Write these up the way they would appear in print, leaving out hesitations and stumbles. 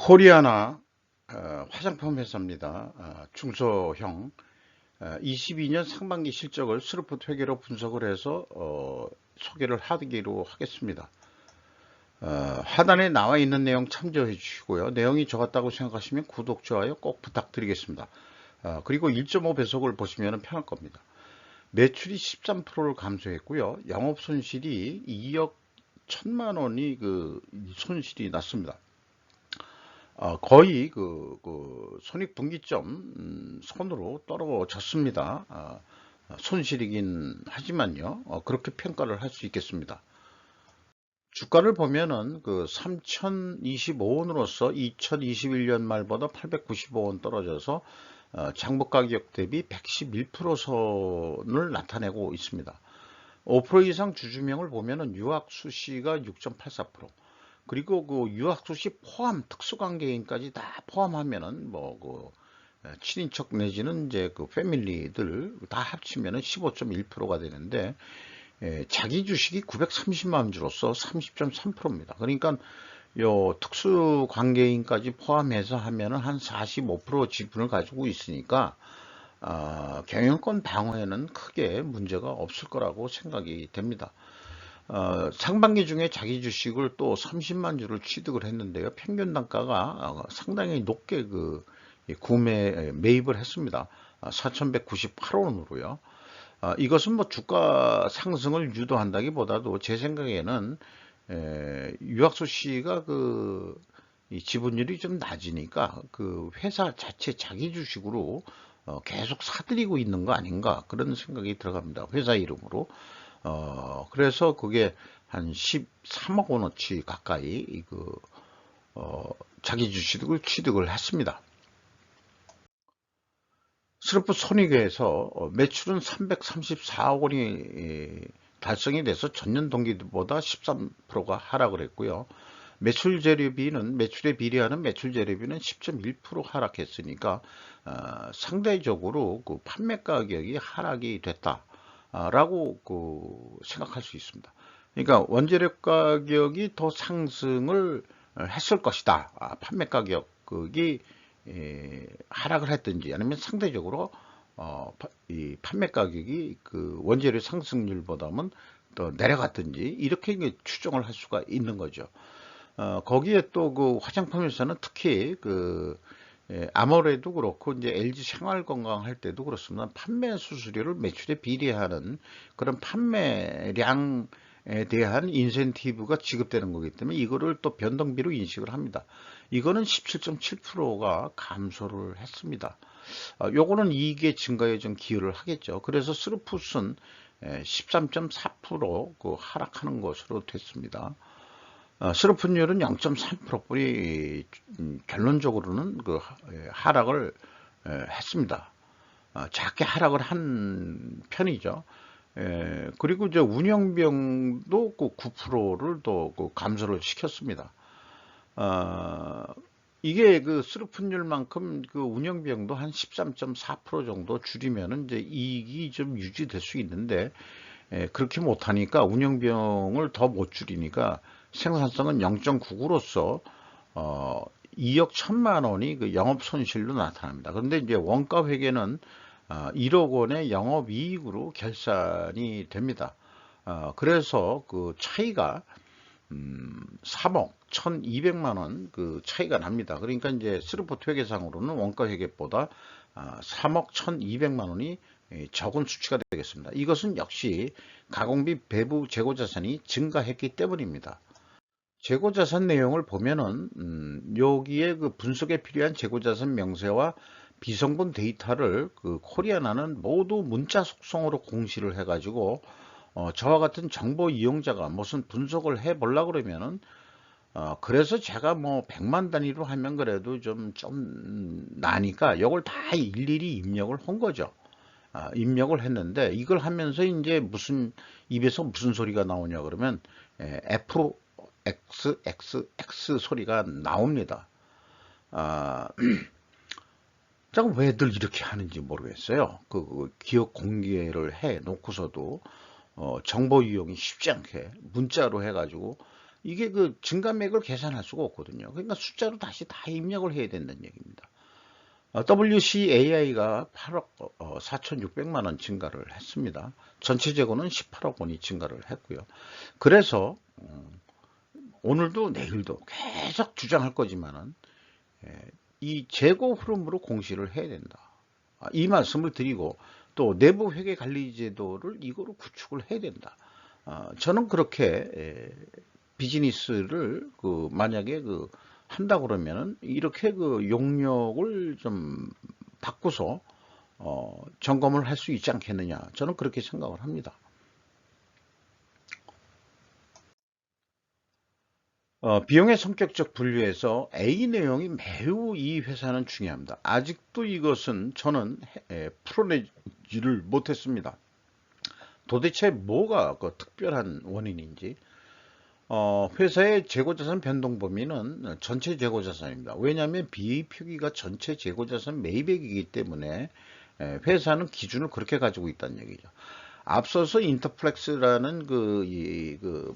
코리아나 화장품 회사입니다. 중소형 22년 상반기 실적을 스루풋 회계로 분석을 해서 소개를 하기로 하겠습니다. 하단에 나와 있는 내용 참조해 주시고요. 내용이 좋았다고 생각하시면 구독, 좋아요 꼭 부탁드리겠습니다. 그리고 1.5 배속을 보시면 편할 겁니다. 매출이 13%를 감소했고요. 영업손실이 2억 1천만 원이 손실이 났습니다. 거의 손익분기점 선으로 떨어졌습니다. 손실이긴 하지만요. 그렇게 평가를 할 수 있겠습니다. 주가를 보면은 3,025원으로서 2021년 말보다 895원 떨어져서 장부 가격 대비 111% 선을 나타내고 있습니다. 5% 이상 주주명을 보면은 유학수시가 6.84%, 그리고 유학수시 포함 특수관계인까지 다 포함하면은 7인척 내지는 이제 패밀리들 다 합치면은 15.1%가 되는데, 자기 주식이 930만 주로서 30.3%입니다. 그러니까 요 특수관계인까지 포함해서 하면은 한 45% 지분을 가지고 있으니까 경영권 방어에는 크게 문제가 없을 거라고 생각이 됩니다. 상반기 중에 자기 주식을 또 30만 주를 취득을 했는데요. 평균 단가가 상당히 높게 매입을 했습니다. 4,198원으로요. 이것은 주가 상승을 유도한다기보다도 제 생각에는 유학수 씨가 이 지분율이 좀 낮으니까 회사 자체 자기 주식으로 계속 사들이고 있는 거 아닌가, 그런 생각이 들어갑니다. 회사 이름으로. 그래서 그게 한 13억 원어치 가까이 자기 주식을 취득을 했습니다. 스루풋 손익에서 매출은 334억 원이 달성이 돼서 전년 동기보다 13%가 하락을 했고요. 매출 재료비는, 매출에 비례하는 매출 재료비는 10.1% 하락했으니까 상대적으로 판매 가격이 하락이 됐다라고 생각할 수 있습니다. 그러니까 원재료 가격이 더 상승을 했을 것이다. 판매 가격이 하락을 했든지, 아니면 상대적으로 이 판매 가격이 원재료 상승률보다는 더 내려갔든지, 이렇게 추정을 할 수가 있는 거죠. 거기에 또 화장품에서는 특히 아모레도 그렇고 이제 LG 생활건강 할 때도 그렇습니다. 판매 수수료를 매출에 비례하는 그런 판매량에 대한 인센티브가 지급되는 거기 때문에 이거를 또 변동비로 인식을 합니다. 이거는 17.7%가 감소를 했습니다. 요거는 이익의 증가에 좀 기여를 하겠죠. 그래서 스루풋은 13.4% 하락하는 것으로 됐습니다. 스루풋율은 0.3%뿐이 결론적으로는 하락을 했습니다. 작게 하락을 한 편이죠. 그리고 이제 운영비용도 9%를 또 감소를 시켰습니다. 이게 스루풋율만큼 운영비용도 한 13.4% 정도 줄이면은 이제 이익이 좀 유지될 수 있는데, 그렇게 못하니까 운영비용을 더 못 줄이니까 생산성은 0.99로서 2억 1천만 원이 영업 손실로 나타납니다. 그런데 이제 원가 회계는 1억 원의 영업이익으로 결산이 됩니다. 그래서 차이가 3억 1,200만 원 차이가 납니다. 그러니까 이제 스루풋 회계상으로는 원가 회계보다 3억 1,200만 원이 적은 수치가 되겠습니다. 이것은 역시 가공비 배부 재고자산이 증가했기 때문입니다. 재고자산 내용을 보면은 여기에 분석에 필요한 재고자산 명세와 비성분 데이터를 코리아나는 모두 문자 속성으로 공시를 해가지고 저와 같은 정보 이용자가 무슨 분석을 해 보려고 그러면은 그래서 제가 100만 단위로 하면 그래도 좀 나니까 이걸 다 일일이 입력을 한 거죠. 입력을 했는데, 이걸 하면서 이제 입에서 무슨 소리가 나오냐 그러면 FXXX 소리가 나옵니다. 제가 왜 늘 이렇게 하는지 모르겠어요. 기업 공개를 해 놓고서도 정보 이용이 쉽지 않게 문자로 해가지고 이게 그 증감액을 계산할 수가 없거든요. 그러니까 숫자로 다시 다 입력을 해야 된다는 얘기입니다. WCAI가 8억 4,600만 원 증가를 했습니다. 전체 재고는 18억 원이 증가를 했고요. 그래서 오늘도 내일도 계속 주장할 거지만은 이 재고 흐름으로 공시를 해야 된다. 이 말씀을 드리고 또 내부 회계 관리 제도를 이거로 구축을 해야 된다. 저는 그렇게 비즈니스를 만약에 한다 그러면은 이렇게 용역을 좀 바꿔서 점검을 할 수 있지 않겠느냐. 저는 그렇게 생각을 합니다. 비용의 성격적 분류에서 A 내용이 매우 이 회사는 중요합니다. 아직도 이것은 저는 풀어내지를 못했습니다. 도대체 뭐가 특별한 원인인지. 회사의 재고자산 변동 범위는 전체 재고자산입니다. 왜냐하면 BA 표기가 전체 재고자산 매입액이기 때문에 회사는 기준을 그렇게 가지고 있다는 얘기죠. 앞서서 인터플렉스라는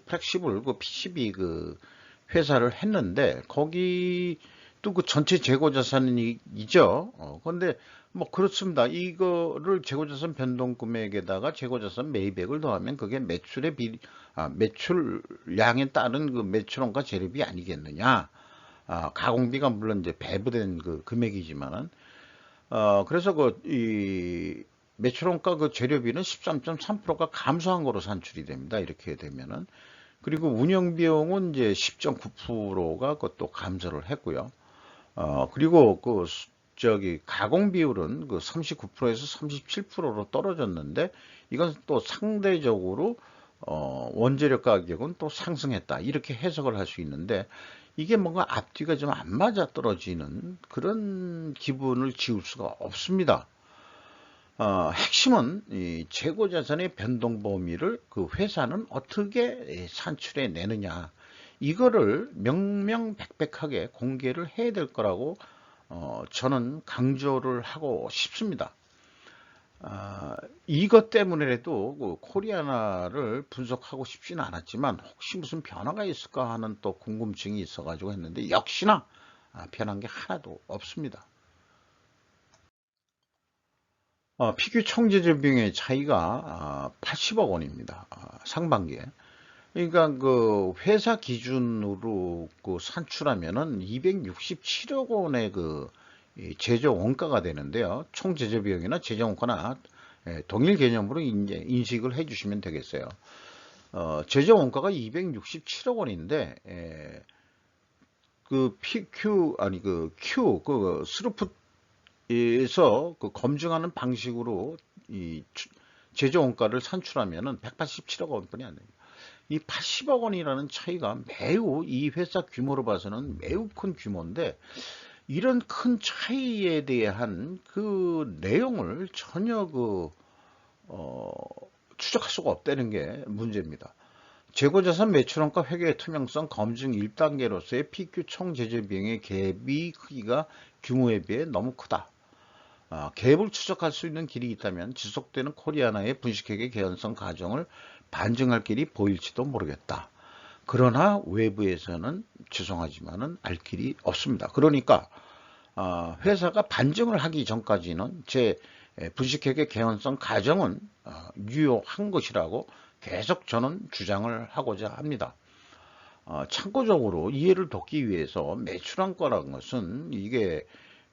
플렉시블 PCB 회사를 했는데 거기 또 전체 재고자산이죠. 그런데 뭐 그렇습니다. 이거를 재고자산 변동 금액에다가 재고자산 매입액을 더하면 그게 매출량에 따른 매출원가 재료비 아니겠느냐. 가공비가 물론 이제 배부된 금액이지만은 그래서 이 매출원가 재료비는 13.3%가 감소한 거로 산출이 됩니다. 이렇게 되면은. 그리고 운영비용은 이제 10.9%가 그것도 감소를 했고요. 그리고 가공 비율은 39%에서 37%로 떨어졌는데 이건 또 상대적으로 원재료 가격은 또 상승했다. 이렇게 해석을 할 수 있는데 이게 뭔가 앞뒤가 좀 안 맞아 떨어지는 그런 기분을 지울 수가 없습니다. 핵심은 이 재고자산의 변동 범위를 회사는 어떻게 산출해 내느냐. 이거를 명명백백하게 공개를 해야 될 거라고 저는 강조를 하고 싶습니다. 이것 때문에라도 코리아나를 분석하고 싶지는 않았지만 혹시 무슨 변화가 있을까 하는 또 궁금증이 있어가지고 했는데 역시나 변한 게 하나도 없습니다. PQ 총재재 비용의 차이가 80억 원입니다. 상반기에. 그러니까 회사 기준으로 산출하면은 267억 원의 제조 원가가 되는데요. 총 제조 비용이나 제조 원가나 동일 개념으로 이제 인식을 해주시면 되겠어요. 제조 원가가 267억 원인데 PQ 아니 Q 스루풋에서 검증하는 방식으로 이 제조 원가를 산출하면은 187억 원뿐이 안 됩니다. 이 80억 원이라는 차이가 매우 이 회사 규모로 봐서는 매우 큰 규모인데 이런 큰 차이에 대한 내용을 전혀 추적할 수가 없다는 게 문제입니다. 재고자산 매출원가 회계 투명성 검증 1단계로서의 PQ 총 제조 비용의 갭이 크기가 규모에 비해 너무 크다. 갭을 추적할 수 있는 길이 있다면 지속되는 코리아나의 분식회계 개연성 과정을 반증할 길이 보일지도 모르겠다. 그러나 외부에서는 죄송하지만은 알 길이 없습니다. 그러니까 회사가 반증을 하기 전까지는 제 분식회계 개연성 과정은 유효한 것이라고 계속 저는 주장을 하고자 합니다. 참고적으로 이해를 돕기 위해서 매출원가라는 것은 이게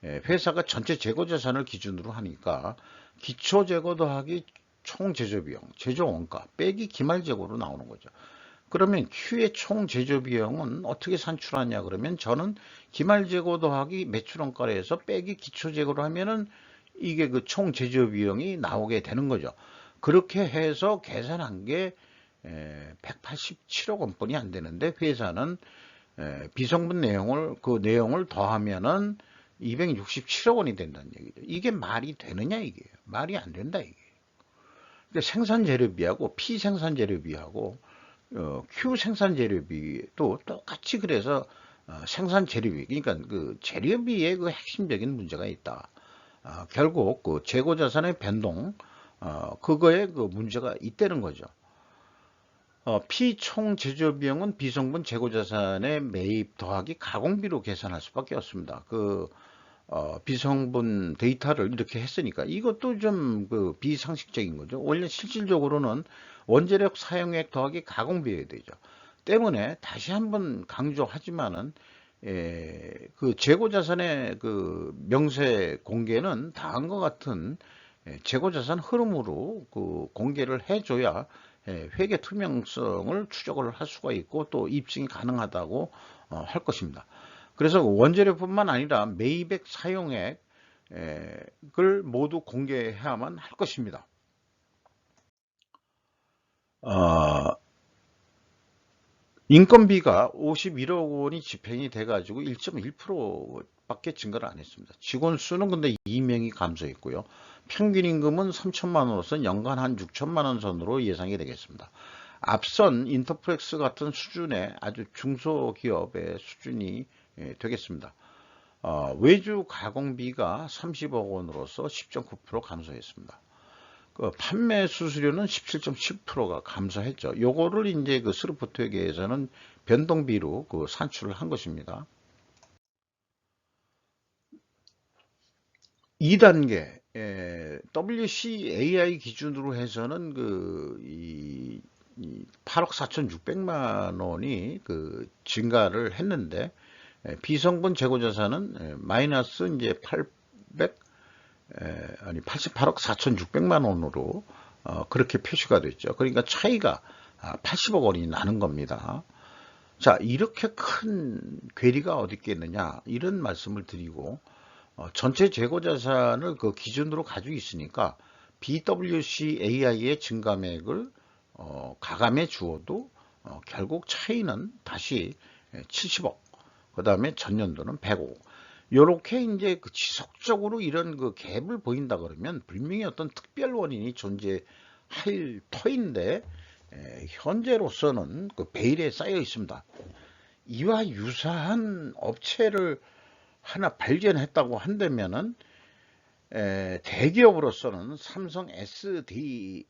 회사가 전체 재고자산을 기준으로 하니까 기초재고 더하기 총제조비용, 제조원가 빼기 기말재고로 나오는 거죠. 그러면 Q의 총제조비용은 어떻게 산출하냐 그러면 저는 기말재고 더하기 매출원가로 해서 빼기 기초재고로 하면은 이게 총제조비용이 나오게 되는 거죠. 그렇게 해서 계산한 게 187억 원뿐이 안 되는데 회사는 비성분 내용을 더하면은 267억 원이 된다는 얘기죠. 이게 말이 되느냐 이게요. 말이 안 된다 이게. 생산재료비하고 피생산재료비하고 Q 생산재료비도 똑같이 그래서 생산재료비 그러니까 재료비에 핵심적인 문제가 있다. 결국 재고자산의 변동 그거에 문제가 있다는 거죠. 피총 제조 비용은 비성분 재고 자산의 매입 더하기 가공비로 계산할 수밖에 없습니다. 비성분 데이터를 이렇게 했으니까 이것도 좀 비상식적인 거죠. 원래 실질적으로는 원재료 사용액 더하기 가공비여야 되죠. 때문에 다시 한번 강조하지만은 그 재고 자산의 그 명세 공개는 다음과 같은 재고 자산 흐름으로 그 공개를 해줘야 회계 투명성을 추적을 할 수가 있고 또 입증이 가능하다고 할 것입니다. 그래서 원재료뿐만 아니라 매입액 사용액을 모두 공개해야만 할 것입니다. 인건비가 51억 원이 집행이 돼가지고 1.1%밖에 증가를 안 했습니다. 직원 수는 근데 2명이 감소했고요. 평균 임금은 3천만 원으로서 연간 한 6천만 원 선으로 예상이 되겠습니다. 앞선 인터플렉스 같은 수준의 아주 중소기업의 수준이 되겠습니다. 외주 가공비가 30억 원으로서 10.9% 감소했습니다. 판매 수수료는 17.7%가 감소했죠. 요거를 이제 그 스루프트회계에서는 변동비로 산출을 한 것입니다. 2단계 WCAI 기준으로 해서는 8억 4,600만 원이 증가를 했는데 비성분 재고자산은 마이너스 이제 88억 4,600만 원으로 그렇게 표시가 됐죠. 그러니까 차이가 80억 원이 나는 겁니다. 자, 이렇게 큰 괴리가 어디 있겠느냐 이런 말씀을 드리고 전체 재고자산을 그 기준으로 가지고 있으니까 BWCAI의 증감액을 가감해 주어도 결국 차이는 다시 70억, 그 다음에 전년도는 105억. 요렇게 이제 지속적으로 이런 갭을 보인다 그러면 분명히 어떤 특별 원인이 존재할 터인데 현재로서는 베일에 쌓여 있습니다. 이와 유사한 업체를 하나 발견했다고 한다면은 대기업으로서는 삼성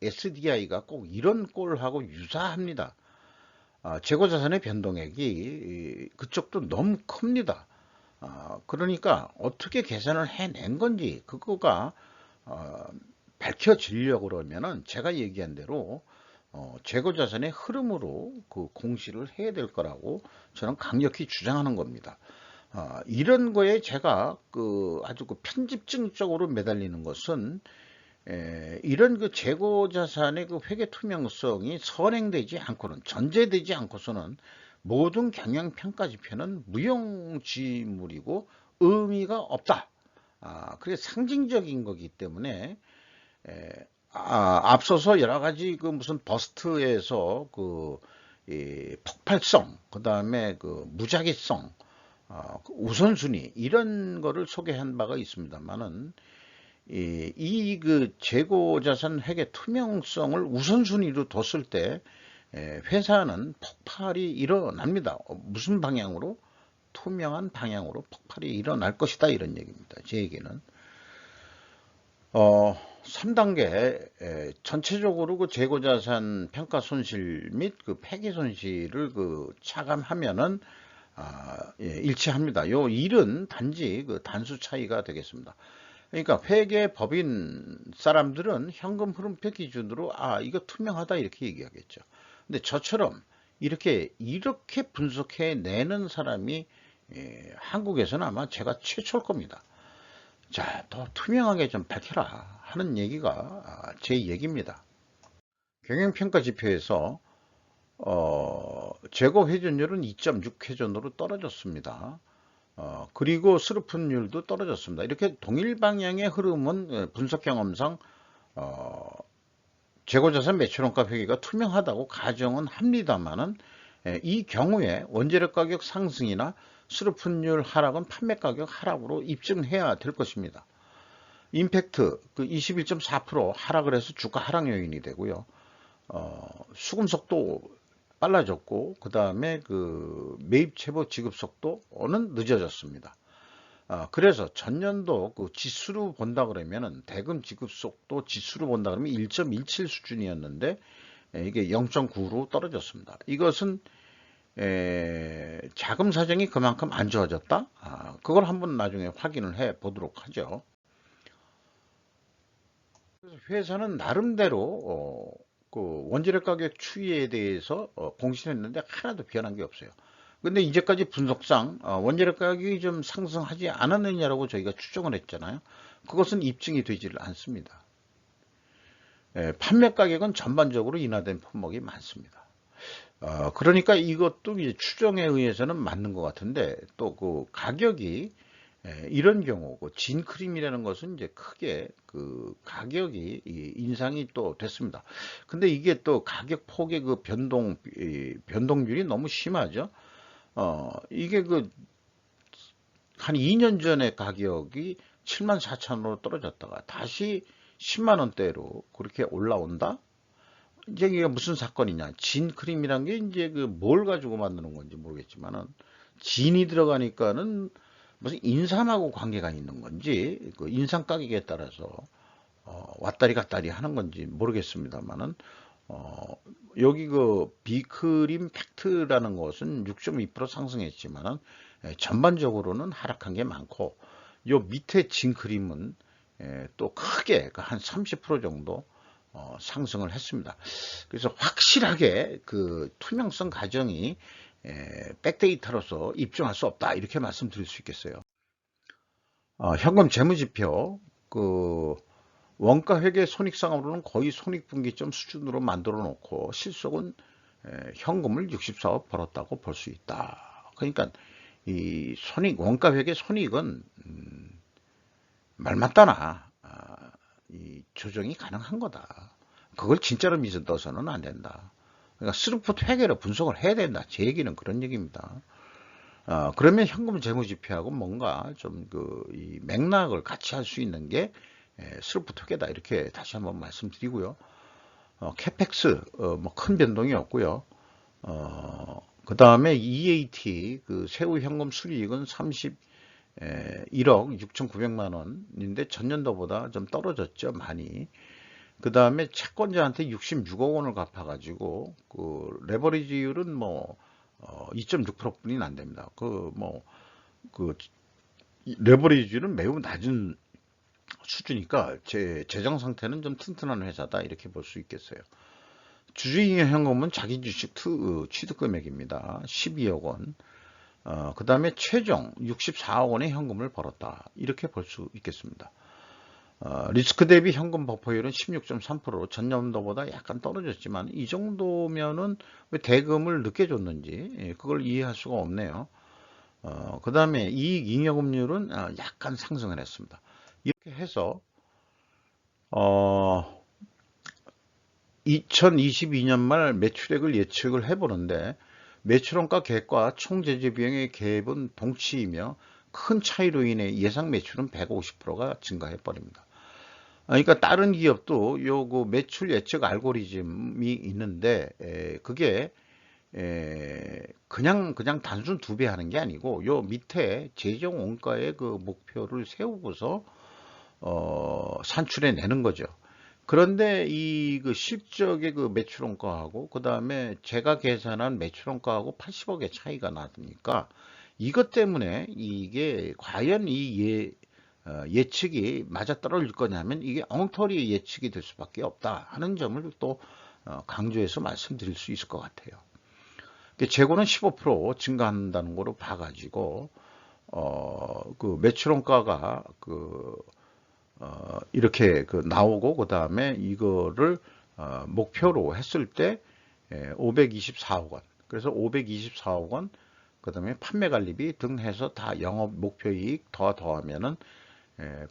SDI가 꼭 이런 꼴하고 유사합니다. 재고자산의 변동액이 그쪽도 너무 큽니다. 그러니까 어떻게 계산을 해낸 건지 그거가 밝혀지려고 그러면은 제가 얘기한 대로 재고자산의 흐름으로 공시를 해야 될 거라고 저는 강력히 주장하는 겁니다. 이런 거에 제가 아주 편집증적으로 매달리는 것은 이런 재고자산의 회계 투명성이 선행되지 않고는 전제되지 않고서는 모든 경영평가지표는 무용지물이고 의미가 없다. 그게 상징적인 거기 때문에 앞서서 여러 가지 무슨 버스트에서 폭발성, 그 다음에 무작위성, 우선순위 이런 거를 소개한 바가 있습니다만은 이 재고자산 회계 투명성을 우선순위로 뒀을 때 회사는 폭발이 일어납니다. 무슨 방향으로? 투명한 방향으로 폭발이 일어날 것이다 이런 얘기입니다. 제 얘기는 3단계 전체적으로 재고자산 평가 손실 및 폐기 손실을 차감하면은 일치합니다. 요 일은 단지 단수 차이가 되겠습니다. 그러니까 회계법인 사람들은 현금 흐름표 기준으로 이거 투명하다 이렇게 얘기하겠죠. 근데 저처럼 이렇게 분석해 내는 사람이 한국에서는 아마 제가 최초일 겁니다. 자, 더 투명하게 좀 밝혀라 하는 얘기가 제 얘기입니다. 경영평가 지표에서 재고 회전율은 2.6 회전으로 떨어졌습니다. 그리고 스루픈율도 떨어졌습니다. 이렇게 동일 방향의 흐름은 분석 경험상 재고자산 매출원가 회계가 투명하다고 가정은 합니다만은 이 경우에 원재료 가격 상승이나 스루픈율 하락은 판매 가격 하락으로 입증해야 될 것입니다. 임팩트 21.4% 하락을 해서 주가 하락 요인이 되고요. 수금 속도 빨라졌고 그 다음에 매입 채보 지급 속도는 늦어졌습니다. 그래서 전년도 지수로 본다 그러면은 대금 지급 속도 지수로 본다 그러면 1.17 수준이었는데 이게 0.9로 떨어졌습니다. 이것은 자금 사정이 그만큼 안 좋아졌다. 그걸 한번 나중에 확인을 해 보도록 하죠. 그래서 회사는 나름대로 그 원재료 가격 추이에 대해서 공시했는데 하나도 변한 게 없어요. 근데 이제까지 분석상 원재료 가격이 좀 상승하지 않았느냐라고 저희가 추정을 했잖아요. 그것은 입증이 되지를 않습니다. 판매 가격은 전반적으로 인하된 품목이 많습니다. 그러니까 이것도 이제 추정에 의해서는 맞는 것 같은데 또 그 가격이 이런 경우 그 진크림이라는 것은 이제 크게 그 가격이 인상이 또 됐습니다. 근데 이게 또 가격 폭의 그 변동률이 너무 심하죠. 이게 그 한 2년 전에 가격이 74,000원으로 떨어졌다가 다시 10만 원대로 그렇게 올라온다? 이제 이게 무슨 사건이냐. 진크림이란 게 이제 그 뭘 가지고 만드는 건지 모르겠지만은 진이 들어가니까는 무슨 인삼하고 관계가 있는 건지 그 인삼 가격에 따라서 왔다리 갔다리 하는 건지 모르겠습니다만은 여기 그 비크림 팩트라는 것은 6.2% 상승했지만은 전반적으로는 하락한 게 많고 요 밑에 진크림은 또 크게 한 30% 정도 상승을 했습니다. 그래서 확실하게 그 투명성 가정이 백데이터로서 입증할 수 없다 이렇게 말씀드릴 수 있겠어요. 현금 재무지표 그 원가 회계 손익상으로는 거의 손익분기점 수준으로 만들어 놓고 실속은 현금을 64억 벌었다고 볼 수 있다. 그러니까 이 원가 회계 손익은 말 맞다나 이 조정이 가능한 거다. 그걸 진짜로 믿어서는 안 된다. 그러니까 스루풋 회계로 분석을 해야 된다. 제 얘기는 그런 얘기입니다. 그러면 현금 재무지표하고 뭔가 좀 이 맥락을 같이 할 수 있는 게 스루풋 회계다. 이렇게 다시 한번 말씀드리고요. 캐펙스 뭐 큰 변동이 없고요. 그 다음에 EAT 그 세후 현금 수리익은 1억 6,900만 원인데 전년도보다 좀 떨어졌죠. 많이. 그 다음에 채권자한테 66억 원을 갚아가지고 그 레버리지율은 뭐 2.6%뿐이 안 됩니다. 그 레버리지율은 매우 낮은 수주니까 재정 상태는 좀 튼튼한 회사다 이렇게 볼 수 있겠어요. 주주잉여 현금은 자기 주식 취득 금액입니다. 12억 원. 그 다음에 최종 64억 원의 현금을 벌었다. 이렇게 볼 수 있겠습니다. 리스크 대비 현금 버퍼율은 16.3%로 전년도보다 약간 떨어졌지만 이 정도면은 왜 대금을 늦게 줬는지 그걸 이해할 수가 없네요. 그 다음에 이익 잉여금률은 약간 상승을 했습니다. 이렇게 해서 2022년 말 매출액을 예측을 해보는데 매출원가 갭과 총제재 비용의 갭은 동치이며 큰 차이로 인해 예상 매출은 150%가 증가해 버립니다. 그러니까 다른 기업도 요거 매출 예측 알고리즘이 있는데 그게 그냥 단순 2배 하는 게 아니고 요 밑에 재정 원가의 그 목표를 세우고서 산출해 내는 거죠. 그런데 이 그 실적의 그 매출원가하고 그 다음에 제가 계산한 매출원가하고 80억의 차이가 나니까 이것 때문에 이게 과연 예측이 맞아떨어질 거냐면 이게 엉터리 예측이 될 수밖에 없다 하는 점을 또 강조해서 말씀드릴 수 있을 것 같아요. 재고는 15% 증가한다는 거로 봐가지고 그 매출원가가 이렇게 나오고 그 다음에 이거를 목표로 했을 때 524억 원. 그래서 524억 원, 그 다음에 판매관리비 등 해서 다 영업 목표이익 더하면은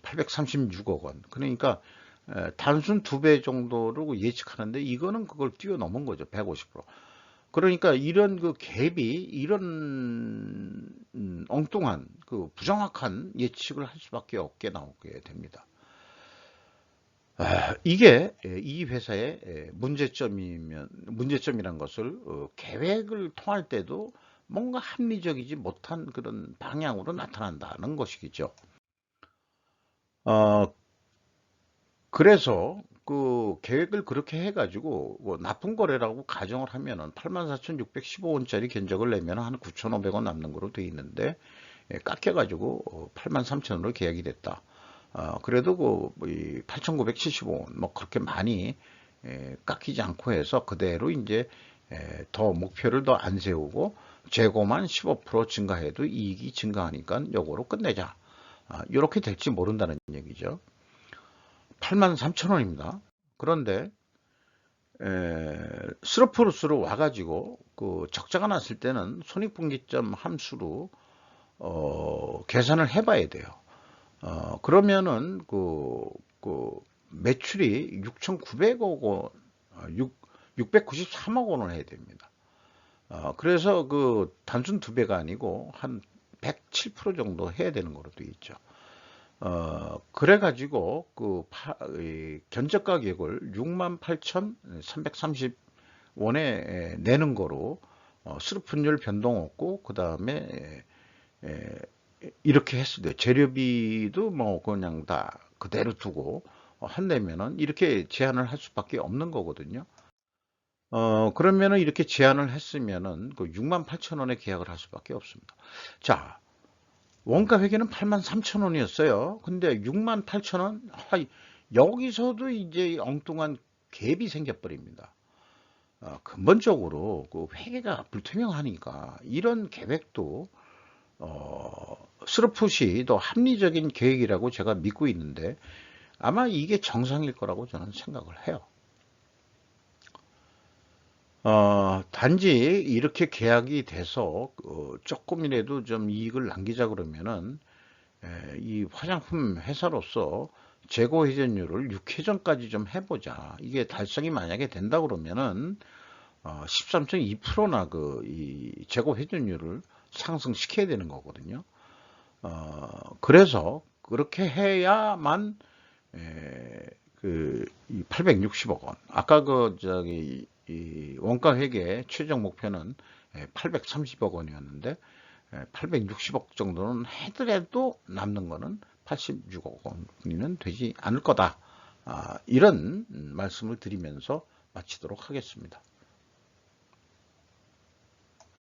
836억 원. 그러니까 단순 2배 정도로 예측하는데 이거는 그걸 뛰어넘은 거죠. 150%. 그러니까 이런 그 갭이 이런 엉뚱한 그 부정확한 예측을 할 수밖에 없게 나오게 됩니다. 이게 이 회사의 문제점이란 것을 계획을 통할 때도 뭔가 합리적이지 못한 그런 방향으로 나타난다는 것이겠죠. 그래서 그 계획을 그렇게 해가지고 뭐 나쁜 거래라고 가정을 하면은 84,615원짜리 견적을 내면 한 9,500원 남는 거로 돼 있는데, 깎여가지고 83,000원으로 계약이 됐다. 그래도 그 8,975원 뭐 그렇게 많이 깎이지 않고 해서 그대로 이제 더 목표를 더 안 세우고 재고만 15% 증가해도 이익이 증가하니까 요거로 끝내자. 이렇게 될지 모른다는 얘기죠. 83,000원입니다. 그런데 스루프루스로 와가지고 그 적자가 났을 때는 손익분기점 함수로 계산을 해봐야 돼요. 그러면은 그 매출이 6,900억 원, 693억 원을 해야 됩니다. 그래서 그 단순 2배가 아니고 한 107% 정도 해야 되는 거로 되어 있죠. 그래가지고 견적 가격을 68,330원에 내는 거로 수급분율 변동 없고 그 다음에 이렇게 했을 때 재료비도 뭐 그냥 다 그대로 두고 한다면은 이렇게 제한을 할 수밖에 없는 거거든요. 그러면은 이렇게 제한을 했으면은 그 68,000원에 계약을 할 수밖에 없습니다. 자, 원가 회계는 83,000원이었어요. 근데 68,000원, 여기서도 이제 엉뚱한 갭이 생겨버립니다. 근본적으로 그 회계가 불투명하니까 이런 계획도 스루풋이 더 합리적인 계획이라고 제가 믿고 있는데 아마 이게 정상일 거라고 저는 생각을 해요. 단지 이렇게 계약이 돼서 조금이라도 좀 이익을 남기자 그러면은 이 화장품 회사로서 재고 회전율을 6회전까지 좀 해보자. 이게 달성이 만약에 된다 그러면은 13.2%나 이 재고 회전율을 상승시켜야 되는 거거든요. 그래서 그렇게 해야만 이 860억 원. 아까 이 원가 회계 최종 목표는 830억 원이었는데 860억 정도는 해더라도 남는 거는 86억 원이는 되지 않을 거다. 이런 말씀을 드리면서 마치도록 하겠습니다.